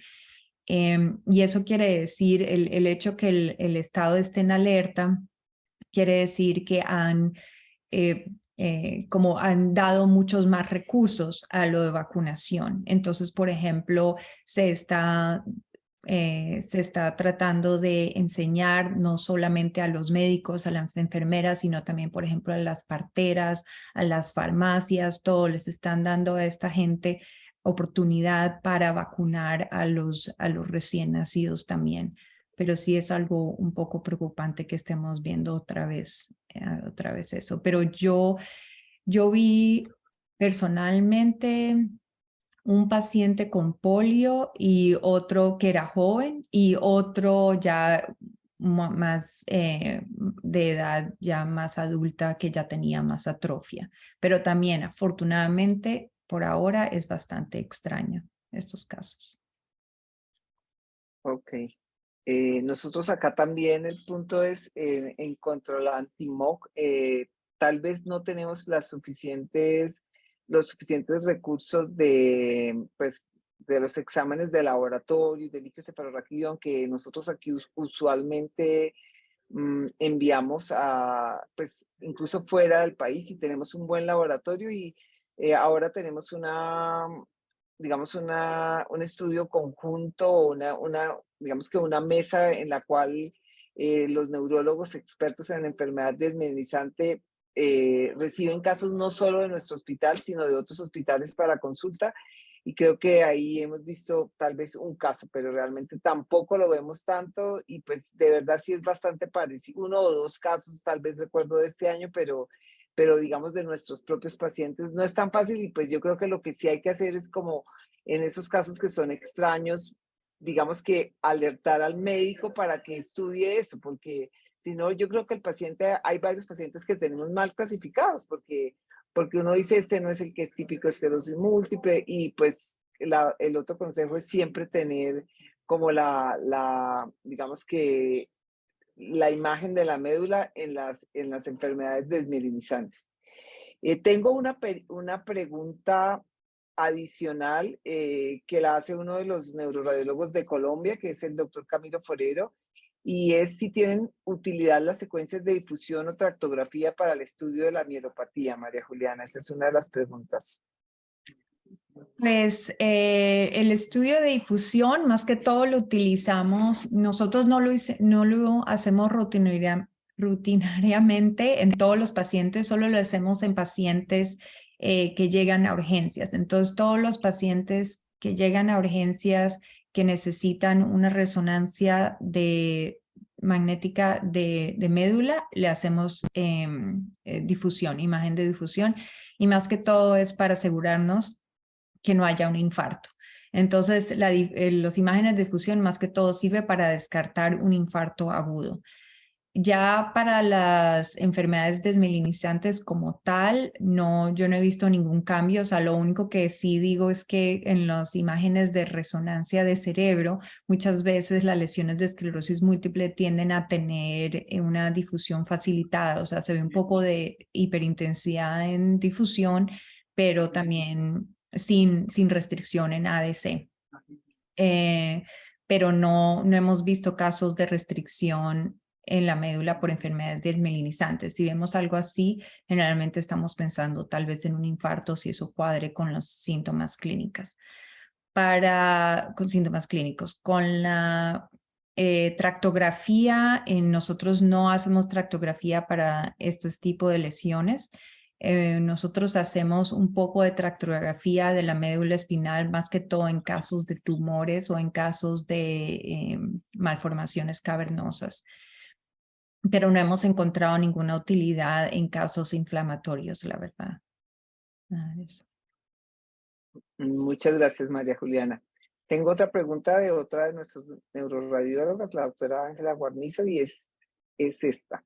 Y eso quiere decir, el hecho que el estado esté en alerta, quiere decir que como han dado muchos más recursos a lo de vacunación. Entonces, por ejemplo, se está tratando de enseñar no solamente a los médicos, a las enfermeras, sino también, por ejemplo, a las parteras, a las farmacias, todos les están dando a esta gente oportunidad para vacunar a los recién nacidos también. Pero sí es algo un poco preocupante que estemos viendo otra vez eso. Pero yo vi personalmente un paciente con polio y otro que era joven y otro ya más de edad ya más adulta, que ya tenía más atrofia. Pero también, afortunadamente, por ahora es bastante extraño estos casos. Ok. Nosotros acá también el punto es en cuanto a la anti-MOC, tal vez no tenemos los suficientes recursos pues, de los exámenes de laboratorio, de líquido cefalorraquídeo, aunque nosotros aquí usualmente enviamos pues incluso fuera del país, y tenemos un buen laboratorio, y ahora tenemos digamos, un estudio conjunto, digamos que una mesa en la cual los neurólogos expertos en enfermedad desmielinizante reciben casos no solo de nuestro hospital, sino de otros hospitales para consulta. Y creo que ahí hemos visto tal vez un caso, pero realmente tampoco lo vemos tanto, y pues de verdad sí es bastante parecido. 1 o 2 casos tal vez recuerdo de este año, pero digamos de nuestros propios pacientes no es tan fácil, y pues yo creo que lo que sí hay que hacer es como en esos casos que son extraños, digamos que alertar al médico para que estudie eso, porque si no, yo creo que hay varios pacientes que tenemos mal clasificados, porque uno dice, este no es el que es típico de esclerosis múltiple, y pues el otro consejo es siempre tener como digamos que la imagen de la médula en las enfermedades desmielinizantes. Tengo una pregunta adicional que la hace uno de los neuroradiólogos de Colombia, que es el doctor Camilo Forero, y es si tienen utilidad las secuencias de difusión o tractografía para el estudio de la mielopatía, María Juliana. Esa es una de las preguntas. Pues el estudio de difusión, más que todo lo utilizamos, nosotros no lo hacemos rutinariamente en todos los pacientes, solo lo hacemos en pacientes que llegan a urgencias. Entonces, todos los pacientes que llegan a urgencias que necesitan una resonancia magnética de médula, le hacemos difusión, imagen de difusión, y más que todo es para asegurarnos que no haya un infarto. Entonces, las imágenes de difusión más que todo sirve para descartar un infarto agudo. Ya para las enfermedades desmielinizantes como tal, yo no he visto ningún cambio. O sea, lo único que sí digo es que en las imágenes de resonancia de cerebro, muchas veces las lesiones de esclerosis múltiple tienden a tener una difusión facilitada. O sea, se ve un poco de hiperintensidad en difusión, pero también sin restricción en ADC. Pero no hemos visto casos de restricción en la médula por enfermedades desmielinizantes. Si vemos algo así, generalmente estamos pensando tal vez en un infarto, si eso cuadre con los síntomas clínicos. Con síntomas clínicos. Con la tractografía, nosotros no hacemos tractografía para este tipo de lesiones. Nosotros hacemos un poco de tractografía de la médula espinal, más que todo en casos de tumores o en casos de malformaciones cavernosas, pero no hemos encontrado ninguna utilidad en casos inflamatorios, la verdad. Muchas gracias, María Juliana. Tengo otra pregunta de otra de nuestras neuroradiólogas, la doctora Ángela Guarnizo, y es esta.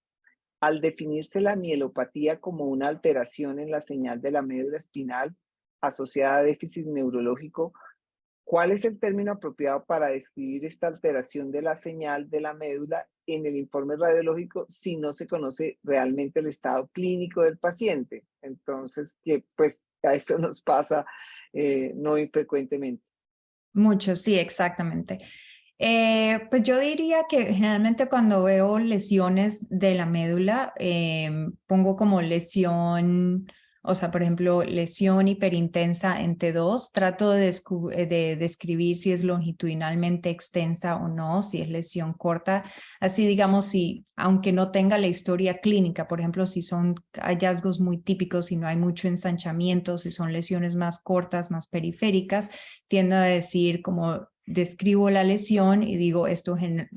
Al definirse la mielopatía como una alteración en la señal de la médula espinal asociada a déficit neurológico, ¿cuál es el término apropiado para describir esta alteración de la señal de la médula en el informe radiológico si no se conoce realmente el estado clínico del paciente? Entonces, que pues a eso nos pasa no infrecuentemente. Mucho, sí, exactamente. Pues yo diría que generalmente cuando veo lesiones de la médula, pongo como lesión, o sea, por ejemplo, lesión hiperintensa en T2, trato de describir si es longitudinalmente extensa o no, si es lesión corta, así digamos, si, aunque no tenga la historia clínica, por ejemplo, si son hallazgos muy típicos, si no hay mucho ensanchamiento, si son lesiones más cortas, más periféricas, tiendo a decir como describo la lesión y digo esto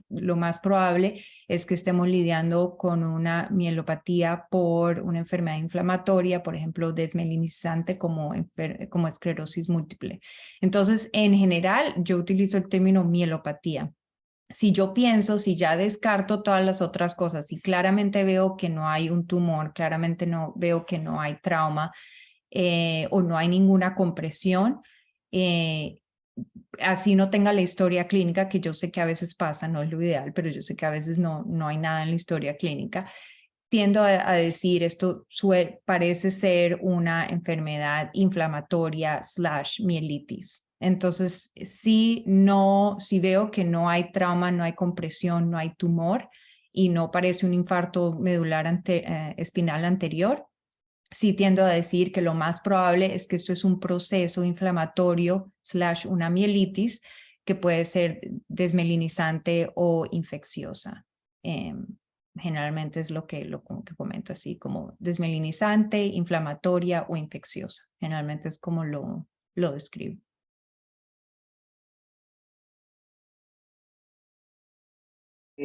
lo más probable es que estemos lidiando con una mielopatía por una enfermedad inflamatoria, por ejemplo, desmelinizante como esclerosis múltiple. Entonces, en general, yo utilizo el término mielopatía. Si yo pienso, si ya descarto todas las otras cosas, si claramente veo que no hay un tumor, claramente no veo que no hay trauma o no hay ninguna compresión, así no tenga la historia clínica, que yo sé que a veces pasa, no es lo ideal, pero yo sé que a veces no hay nada en la historia clínica, tiendo a decir esto parece ser una enfermedad inflamatoria / mielitis. Entonces, si veo que no hay trauma, no hay compresión, no hay tumor y no parece un infarto medular espinal anterior, sí tiendo a decir que lo más probable es que esto es un proceso inflamatorio / una mielitis que puede ser desmelinizante o infecciosa. Generalmente es lo que comento así, como desmelinizante, inflamatoria o infecciosa. Generalmente es como lo describo.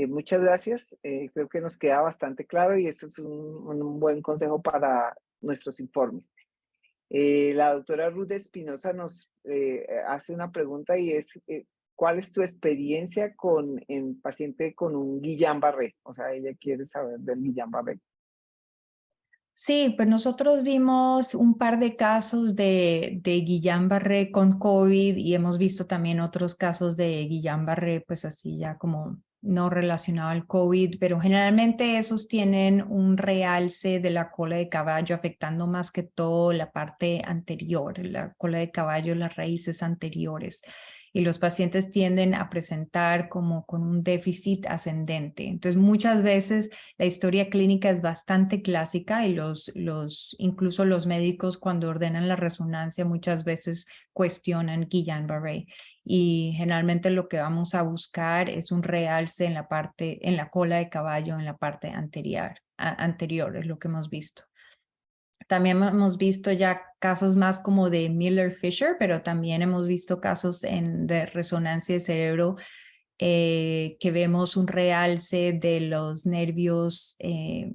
Muchas gracias. Creo que nos queda bastante claro y eso es un buen consejo para nuestros informes. La doctora Ruth Espinosa nos hace una pregunta y es, ¿cuál es tu experiencia en paciente con un Guillain-Barré? O sea, ella quiere saber del Guillain-Barré. Sí, pues nosotros vimos un par de casos de Guillain-Barré con COVID y hemos visto también otros casos de Guillain-Barré, pues así ya como no relacionado al COVID, pero generalmente esos tienen un realce de la cola de caballo afectando más que todo la parte anterior, la cola de caballo, las raíces anteriores. Y los pacientes tienden a presentar como con un déficit ascendente. Entonces, muchas veces la historia clínica es bastante clásica y incluso los médicos cuando ordenan la resonancia muchas veces cuestionan Guillain-Barré y generalmente lo que vamos a buscar es un realce en la cola de caballo en la parte anterior es lo que hemos visto. También hemos visto ya casos más como de Miller-Fisher, pero también hemos visto casos de resonancia de cerebro que vemos un realce de los nervios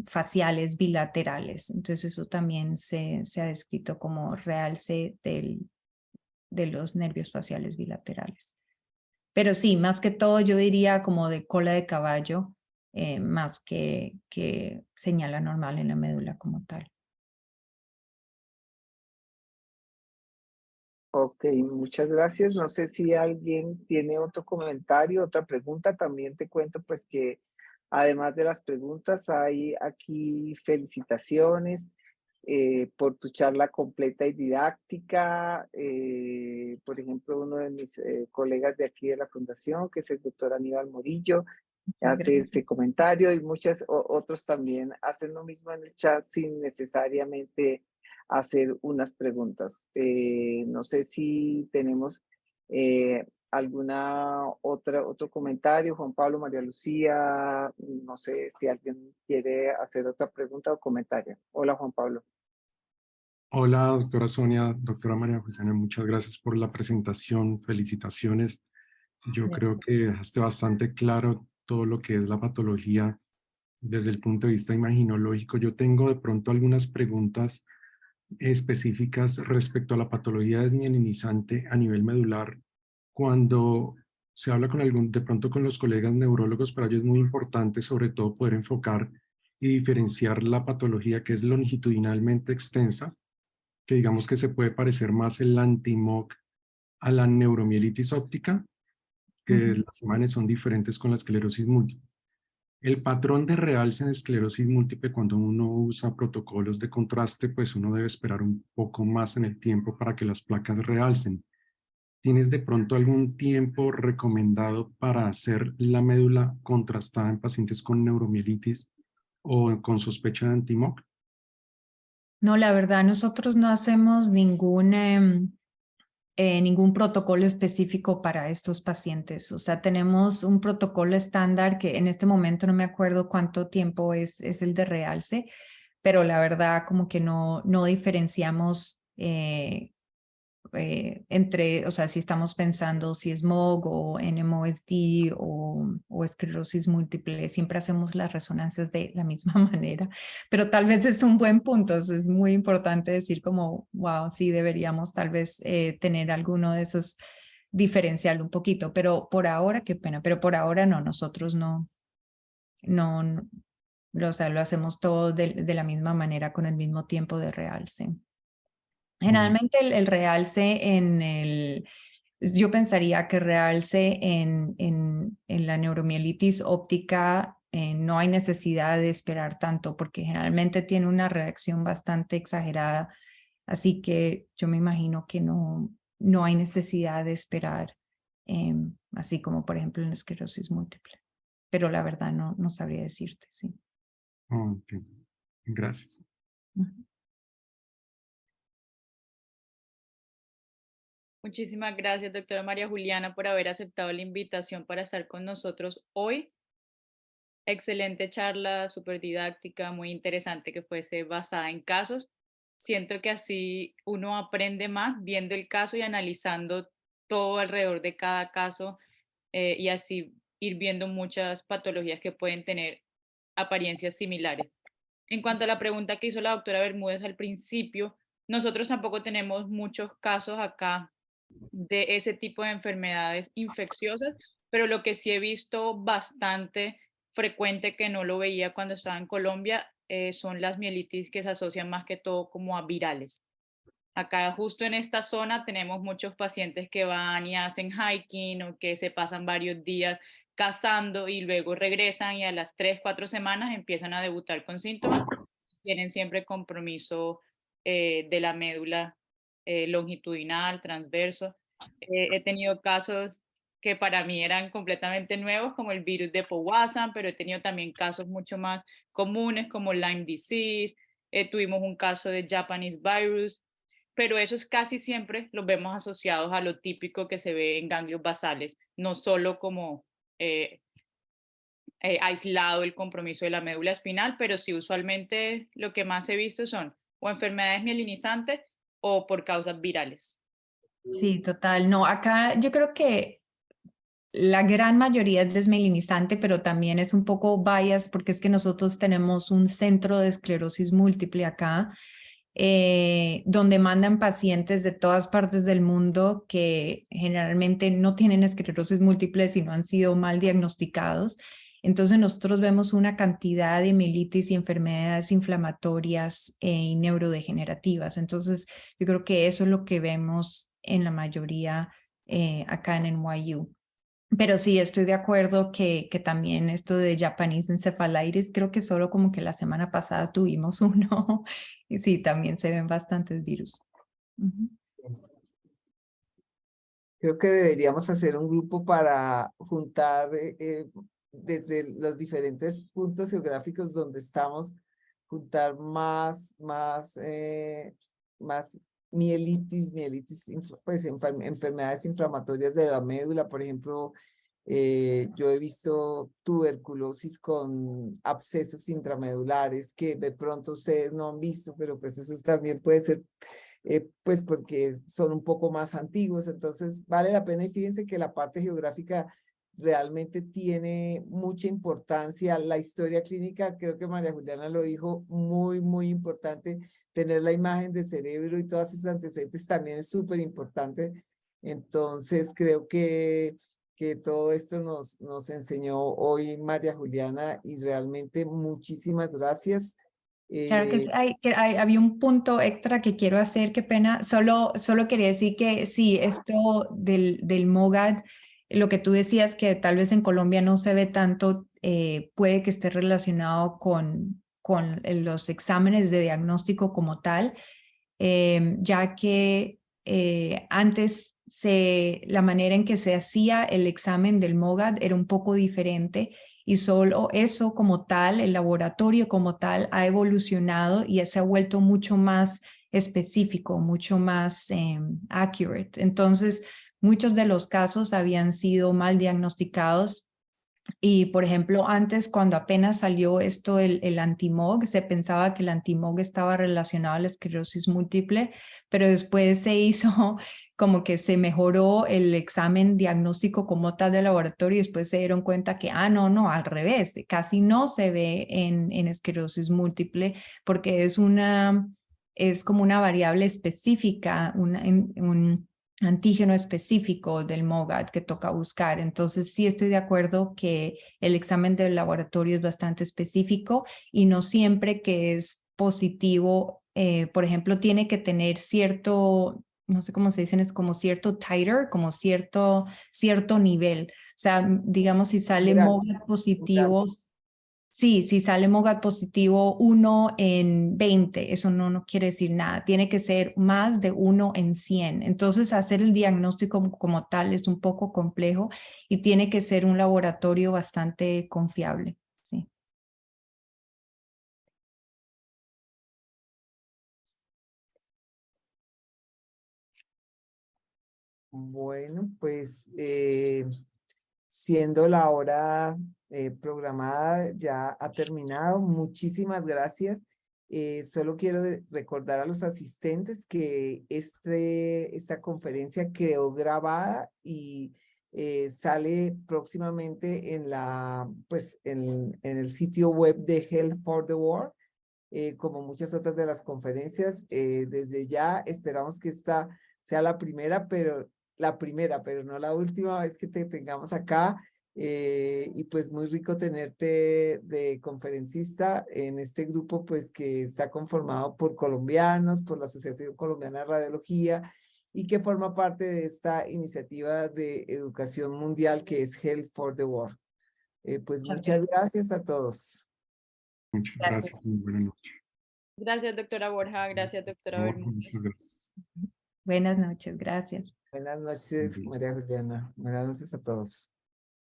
faciales bilaterales. Entonces eso también se ha descrito como realce de los nervios faciales bilaterales. Pero sí, más que todo yo diría como de cola de caballo, más que señal anormal en la médula como tal. Ok, muchas gracias. No sé si alguien tiene otro comentario, otra pregunta. También te cuento pues que además de las preguntas hay aquí felicitaciones por tu charla completa y didáctica. Por ejemplo, uno de mis colegas de aquí de la fundación, que es el doctor Aníbal Morillo, Muchas hace gracias. ese comentario y otros también hacen lo mismo en el chat sin necesariamente hacer unas preguntas. No sé si tenemos otro comentario, Juan Pablo, María Lucía, no sé si alguien quiere hacer otra pregunta o comentario. Hola, Juan Pablo. Hola, doctora Sonia, doctora María Juliana, muchas gracias por la presentación, felicitaciones. Yo creo que dejaste bastante claro todo lo que es la patología desde el punto de vista imaginológico. Yo tengo de pronto algunas preguntas específicas respecto a la patología desmielinizante a nivel medular. Cuando se habla de pronto con los colegas neurólogos, para ellos es muy importante sobre todo poder enfocar y diferenciar la patología que es longitudinalmente extensa, que digamos que se puede parecer más el anti-MOG a la neuromielitis óptica, que las imágenes son diferentes con la esclerosis múltiple. El patrón de realce en esclerosis múltiple, cuando uno usa protocolos de contraste, pues uno debe esperar un poco más en el tiempo para que las placas realcen. ¿Tienes de pronto algún tiempo recomendado para hacer la médula contrastada en pacientes con neuromielitis o con sospecha de anti-MOG? No, la verdad, nosotros no hacemos ningún protocolo específico para estos pacientes. O sea, tenemos un protocolo estándar que en este momento no me acuerdo cuánto tiempo es el de realce, pero la verdad como que no diferenciamos entre, o sea, si estamos pensando si es MOG o NMOSD o esclerosis múltiple, siempre hacemos las resonancias de la misma manera, pero tal vez es un buen punto, es muy importante decir como, wow, sí deberíamos tal vez tener alguno de esos, diferenciarlo un poquito, pero por ahora, qué pena, pero por ahora no, nosotros no, o sea, lo hacemos todo de la misma manera con el mismo tiempo de realce. Generalmente el realce yo pensaría que realce en la neuromielitis óptica no hay necesidad de esperar tanto porque generalmente tiene una reacción bastante exagerada, así que yo me imagino que no hay necesidad de esperar, así como por ejemplo en la esclerosis múltiple. Pero la verdad no sabría decirte, sí. Ok, gracias. Ujú. Muchísimas gracias, doctora María Juliana, por haber aceptado la invitación para estar con nosotros hoy. Excelente charla, súper didáctica, muy interesante que fuese basada en casos. Siento que así uno aprende más viendo el caso y analizando todo alrededor de cada caso y así ir viendo muchas patologías que pueden tener apariencias similares. En cuanto a la pregunta que hizo la doctora Bermúdez al principio, nosotros tampoco tenemos muchos casos acá de ese tipo de enfermedades infecciosas, pero lo que sí he visto bastante frecuente que no lo veía cuando estaba en Colombia son las mielitis que se asocian más que todo como a virales. Acá justo en esta zona tenemos muchos pacientes que van y hacen hiking o que se pasan varios días cazando y luego regresan y a las 3, 4 semanas empiezan a debutar con síntomas. Tienen siempre compromiso de la médula longitudinal, transverso. He tenido casos que para mí eran completamente nuevos, como el virus de Powassan, pero he tenido también casos mucho más comunes como Lyme disease, tuvimos un caso de Japanese virus, pero esos casi siempre los vemos asociados a lo típico que se ve en ganglios basales, no solo como aislado el compromiso de la médula espinal, pero sí usualmente lo que más he visto son o enfermedades mielinizantes o por causas virales. Sí, total. No, acá yo creo que la gran mayoría es desmielinizante, pero también es un poco bias porque es que nosotros tenemos un centro de esclerosis múltiple acá, donde mandan pacientes de todas partes del mundo que generalmente no tienen esclerosis múltiple, sino han sido mal diagnosticados. Entonces nosotros vemos una cantidad de mielitis y enfermedades inflamatorias y neurodegenerativas. Entonces yo creo que eso es lo que vemos en la mayoría acá en NYU. Pero sí, estoy de acuerdo que también esto de Japanese encephalitis, creo que solo como que la semana pasada tuvimos uno. Y sí, también se ven bastantes virus. Ujú. Creo que deberíamos hacer un grupo para juntar desde los diferentes puntos geográficos donde estamos, juntar más mielitis, pues enfermedades inflamatorias de la médula, por ejemplo. Yo he visto tuberculosis con abscesos intramedulares que de pronto ustedes no han visto, pero pues eso también puede ser pues porque son un poco más antiguos, entonces vale la pena y fíjense que la parte geográfica realmente tiene mucha importancia. La historia clínica, creo que María Juliana lo dijo, muy importante. Tener la imagen de cerebro y todos esos antecedentes también es súper importante. Entonces creo que que todo esto nos enseñó hoy María Juliana, y realmente muchísimas gracias. Claro había un punto extra que quiero hacer, qué pena. Solo quería decir que sí, esto del MOGAD, lo que tú decías que tal vez en Colombia no se ve tanto, puede que esté relacionado con los exámenes de diagnóstico como tal, ya que antes la manera en que se hacía el examen del MOGAD era un poco diferente, y solo eso como tal, el laboratorio como tal, ha evolucionado y se ha vuelto mucho más específico, mucho más accurate. Entonces, muchos de los casos habían sido mal diagnosticados. Y, por ejemplo, antes, cuando apenas salió esto, el anti-MOG, se pensaba que el anti-MOG estaba relacionado a la esclerosis múltiple, pero después se hizo como que se mejoró el examen diagnóstico como tal de laboratorio, y después se dieron cuenta que, no, al revés, casi no se ve en esclerosis múltiple, porque es como una variable específica, un antígeno específico del MOGAD que toca buscar. Entonces, sí estoy de acuerdo que el examen del laboratorio es bastante específico, y no siempre que es positivo, por ejemplo, tiene que tener cierto, no sé cómo se dicen, es como cierto titer, como cierto nivel. O sea, digamos, si sale MOGAD positivo, sí, si sale MOGAD positivo 1 en 20, eso no quiere decir nada. Tiene que ser más de 1 en 100. Entonces, hacer el diagnóstico como tal es un poco complejo, y tiene que ser un laboratorio bastante confiable. Sí. Bueno, pues siendo la hora programada, ya ha terminado. Muchísimas gracias. Solo quiero recordar a los asistentes que esta conferencia quedó grabada y sale próximamente en el sitio web de Health for the World, como muchas otras de las conferencias. Desde ya esperamos que esta sea la primera, pero no la última vez que te tengamos acá. Y pues muy rico tenerte de conferencista en este grupo, pues que está conformado por colombianos, por la Asociación Colombiana de Radiología, y que forma parte de esta iniciativa de educación mundial que es Health for the World. Pues muchas gracias a todos. Muchas gracias. Muy buena noche. Gracias, doctora Borja. Gracias, doctora Bermúdez. Muchas gracias. Buenas noches, gracias. Buenas noches, María Juliana. Buenas noches a todos.